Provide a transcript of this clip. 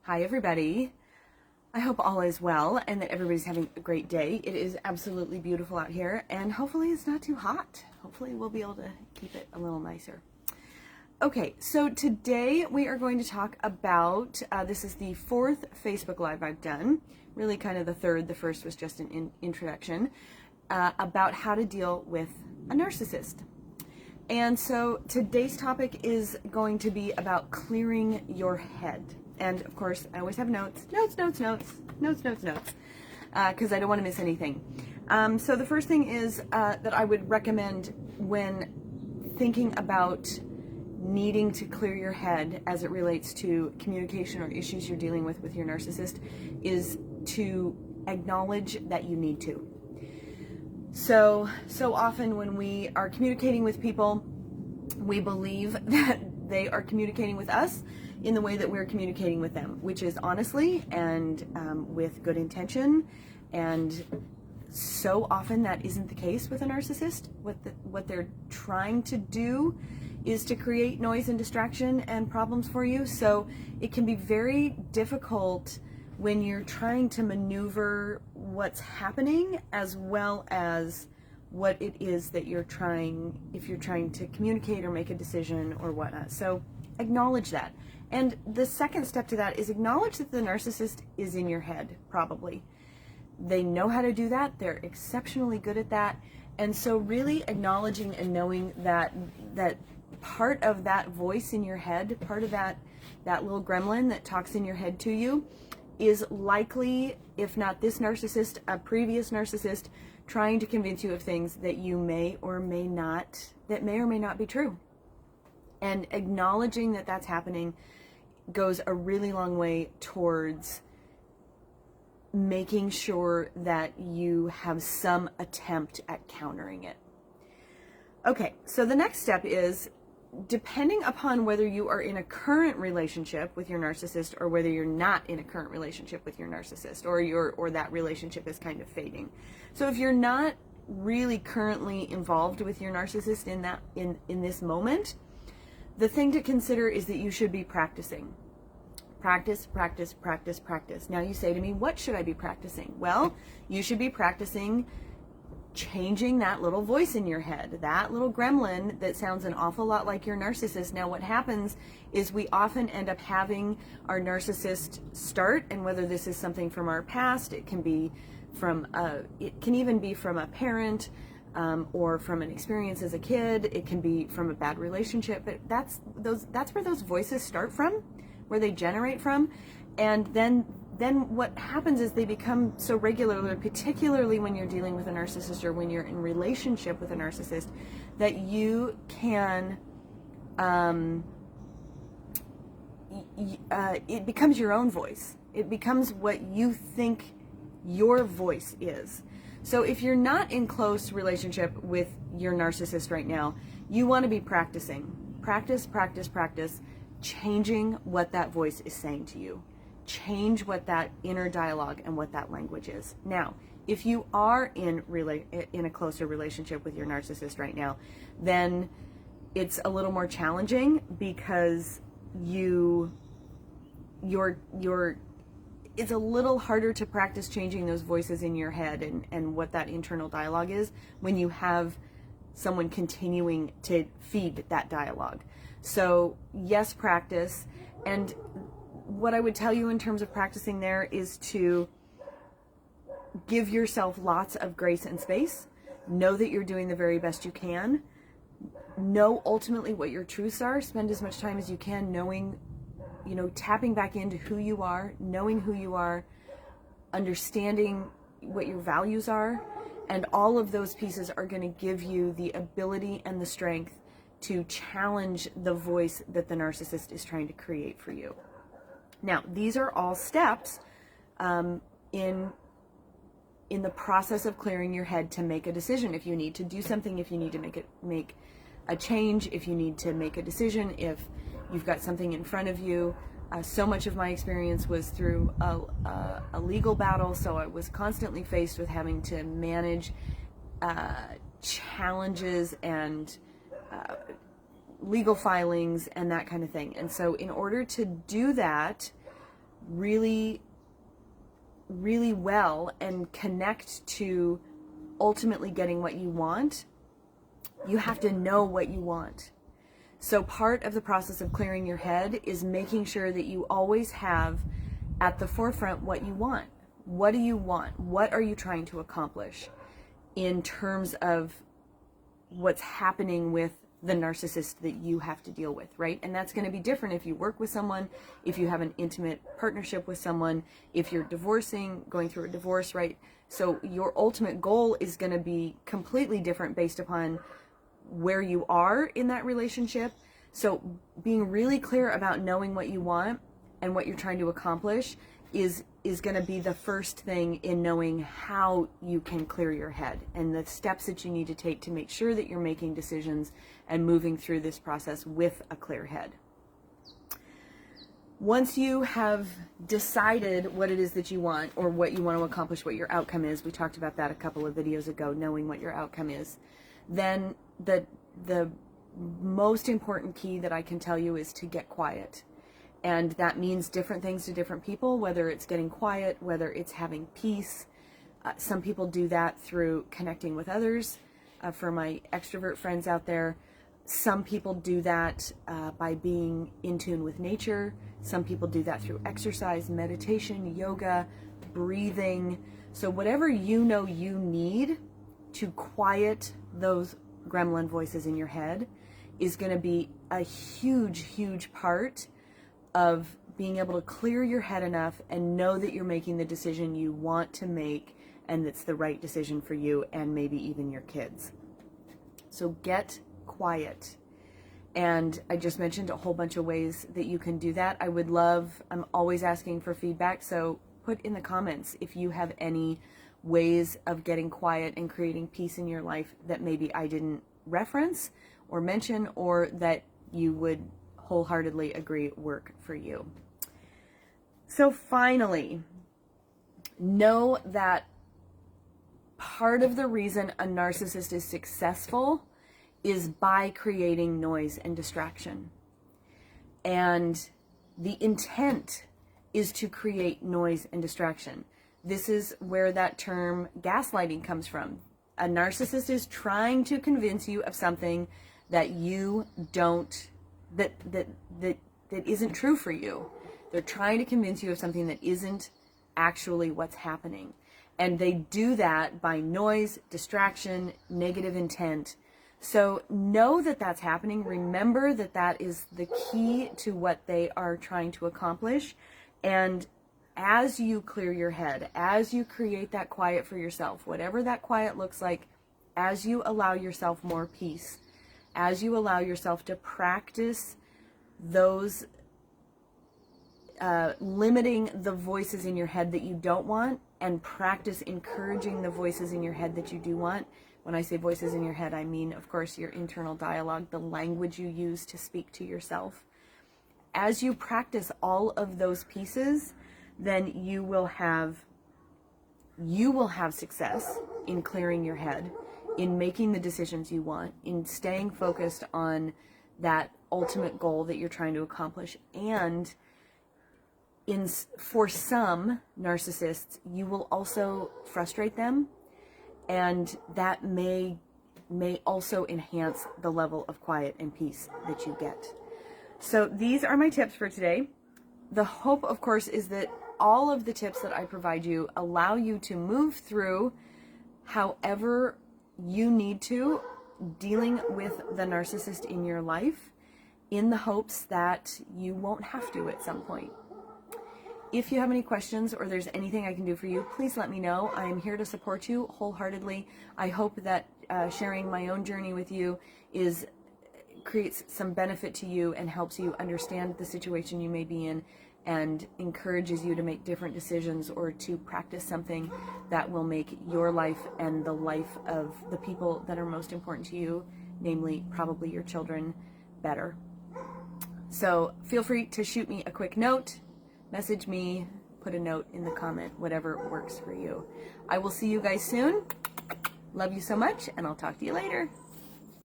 Hi everybody. I hope all is well and that everybody's having a great day. It is absolutely beautiful out here and hopefully it's not too hot. Hopefully we'll be able to keep it a little nicer. Okay, so today we are going to talk about, this is the fourth Facebook Live I've done, really kind of the third, the first was just an introduction, about how to deal with a narcissist. And so today's topic is going to be about clearing your head. And of course, I always have notes, because I don't want to miss anything. So the first thing is that I would recommend when thinking about needing to clear your head as it relates to communication or issues you're dealing with your narcissist is to acknowledge that you need to. So often when we are communicating with people, we believe that they are communicating with us in the way that we're communicating with them, which is honestly and with good intention. And so often that isn't the case with a narcissist. What they're trying to do is to create noise and distraction and problems for you. So it can be very difficult when you're trying to maneuver what's happening as well as what it is that you're trying, if you're trying to communicate or make a decision or whatnot. So acknowledge that. And the second step to that is acknowledge that the narcissist is in your head, probably. They know how to do that. They're exceptionally good at that. And so really acknowledging and knowing that part of that voice in your head, part of that little gremlin that talks in your head to you, is likely, if not this narcissist, a previous narcissist trying to convince you of things that you may or may not be true. And acknowledging that that's happening goes a really long way towards making sure that you have some attempt at countering it. Okay, so the next step is, depending upon whether you are in a current relationship with your narcissist or whether you're not in a current relationship with your narcissist, or that relationship is kind of fading. So if you're not really currently involved with your narcissist in this moment, the thing to consider is that you should be practicing. Practice, practice, practice, practice. Now you say to me, what should I be practicing? Well, you should be practicing changing that little voice in your head, that little gremlin that sounds an awful lot like your narcissist. Now what happens is we often end up having our narcissist start, and whether this is something from our past, it can be from it can even be from a parent, or from an experience as a kid. It can be from a bad relationship, but that's where those voices start from, where they generate from. And then what happens is they become so regular, particularly when you're dealing with a narcissist or when you're in relationship with a narcissist, that you can, it becomes your own voice. It becomes what you think your voice is. So if you're not in close relationship with your narcissist right now, you want to be practicing. Practice, practice, practice, changing what that voice is saying to you. Change what that inner dialogue and what that language is. Now, if you are in a closer relationship with your narcissist right now, then it's a little more challenging because it's a little harder to practice changing those voices in your head and what that internal dialogue is when you have someone continuing to feed that dialogue. So yes, practice. And what I would tell you in terms of practicing there is to give yourself lots of grace and space. Know that you're doing the very best you can. Know ultimately what your truths are. Spend as much time as you can knowing, tapping back into who you are, knowing who you are, understanding what your values are, and all of those pieces are going to give you the ability and the strength to challenge the voice that the narcissist is trying to create for you. Now, these are all steps in the process of clearing your head to make a decision. If you need to do something, if you need to make a change, if you need to make a decision, if you've got something in front of you. So much of my experience was through a legal battle, so I was constantly faced with having to manage challenges and legal filings and that kind of thing. And so in order to do that, really, really well and connect to ultimately getting what you want, you have to know what you want. So part of the process of clearing your head is making sure that you always have at the forefront what you want. What do you want? What are you trying to accomplish in terms of what's happening with the narcissist that you have to deal with, right? And that's going to be different if you work with someone, if you have an intimate partnership with someone, if you're divorcing, going through a divorce, right? So your ultimate goal is going to be completely different based upon where you are in that relationship. So being really clear about knowing what you want and what you're trying to accomplish is going to be the first thing in knowing how you can clear your head and the steps that you need to take to make sure that you're making decisions and moving through this process with a clear head. Once you have decided what it is that you want or what you want to accomplish, what your outcome is, we talked about that a couple of videos ago, knowing what your outcome is, then the most important key that I can tell you is to get quiet. And that means different things to different people, whether it's getting quiet, whether it's having peace. Some people do that through connecting with others. For my extrovert friends out there, some people do that by being in tune with nature. Some people do that through exercise, meditation, yoga, breathing. So whatever you know you need to quiet those gremlin voices in your head is going to be a huge, huge part of being able to clear your head enough and know that you're making the decision you want to make and that's the right decision for you and maybe even your kids. So get quiet. And I just mentioned a whole bunch of ways that you can do that. I'm always asking for feedback, so put in the comments if you have any ways of getting quiet and creating peace in your life that maybe I didn't reference or mention, or that you would wholeheartedly agree work for you. So finally, know that part of the reason a narcissist is successful is by creating noise and distraction. And the intent is to create noise and distraction. This is where that term gaslighting comes from. A narcissist is trying to convince you of something that you don't, that isn't true for you. They're trying to convince you of something that isn't actually what's happening. And they do that by noise, distraction, negative intent. So know that that's happening. Remember that that is the key to what they are trying to accomplish. And as you clear your head, as you create that quiet for yourself, whatever that quiet looks like, as you allow yourself more peace, as you allow yourself to practice those limiting the voices in your head that you don't want, and practice encouraging the voices in your head that you do want. When I say voices in your head, I mean, of course, your internal dialogue, the language you use to speak to yourself. As you practice all of those pieces, then you will have success in clearing your head, in making the decisions you want, in staying focused on that ultimate goal that you're trying to accomplish. And for some narcissists, you will also frustrate them, and that may also enhance the level of quiet and peace that you get. So these are my tips for today. The hope, of course, is that all of the tips that I provide you allow you to move through however you need to, dealing with the narcissist in your life, in the hopes that you won't have to at some point. If you have any questions or there's anything I can do for you, please let me know. I am here to support you wholeheartedly. I hope that sharing my own journey with you creates some benefit to you and helps you understand the situation you may be in and encourages you to make different decisions or to practice something that will make your life and the life of the people that are most important to you, namely probably your children, better. So feel free to shoot me a quick note, message me, put a note in the comment, whatever works for you. I will see you guys soon. Love you so much, and I'll talk to you later.